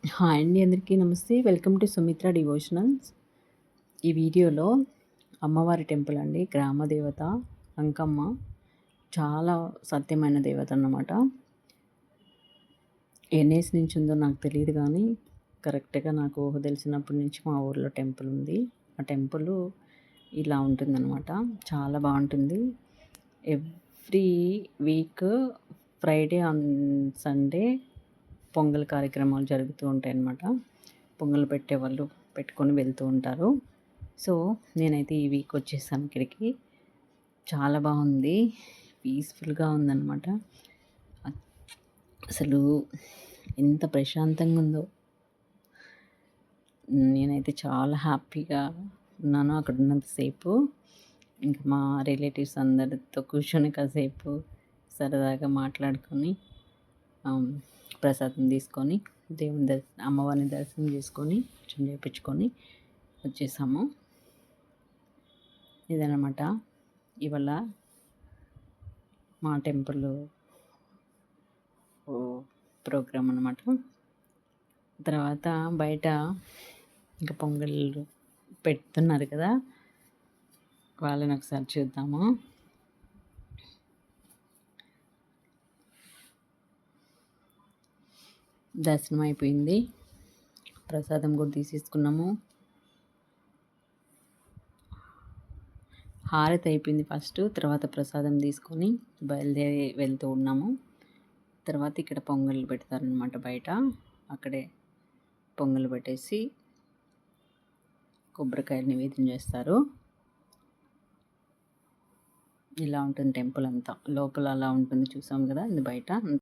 Hi అండి, అందరికీ నమస్తే. Welcome to Sumitra devotionals. ఈ వీడియోలో అమ్మవారి టెంపుల్ అండి, గ్రామ దేవత అంకమ్మ. చాలా సత్యమైన దేవత అన్నమాట. ఎన్నేసి నుంచి ఉందో నాకు తెలియదు, కానీ కరెక్ట్గా నాకు ఊహ తెలిసినప్పటి నుంచి మా ఊర్లో టెంపుల్ ఉంది. ఆ టెంపుల్ ఇలా ఉంటుందన్నమాట. చాలా బాగుంటుంది. Every week Friday on Sunday pongal కార్యక్రమాలు జరుగుతూ ఉంటాయి అన్నమాట. పొంగల్ పెట్టేవాళ్ళు పెట్టుకొని వెళ్తూ ఉంటారు. సో నేనైతే ఈ వీక్ వచ్చేసాను ఇక్కడికి. చాలా బాగుంది, పీస్ఫుల్గా ఉందన్నమాట. అసలు ఎంత ప్రశాంతంగా ఉందో. నేనైతే చాలా హ్యాపీగా ఉన్నాను అక్కడ ఉన్నంతసేపు. ఇంకా మా రిలేటివ్స్ అందరితో కూర్చొని కాసేపు సరదాగా మాట్లాడుకొని ప్రసాదం తీసుకొని దేవుని అమ్మవారిని దర్శనం చేసుకొని కొంచెం చేయించుకొని వచ్చేసాము. ఇదన్నమాట ఇవాళ మా టెంపుల్ ప్రోగ్రామ్ అన్నమాట. తర్వాత బయట ఇంకా పొంగళ్ళు పెడుతున్నారు కదా, వాళ్ళని ఒకసారి చూద్దాము. దర్శనం అయిపోయింది, ప్రసాదం కూడా తీసేసుకున్నాము. హారతి అయిపోయింది ఫస్ట్, తర్వాత ప్రసాదం తీసుకొని బయలుదేరి వెళ్తూ ఉన్నాము. తర్వాత ఇక్కడ పొంగళ్ళు పెడతారనమాట బయట. అక్కడే పొంగల్ పెట్టేసి కొబ్బరికాయలు నివేదన చేస్తారు. ఇలా ఉంటుంది టెంపుల్ అంతా. లోపల అలా ఉంటుంది, చూసాం కదా. ఇది బయట.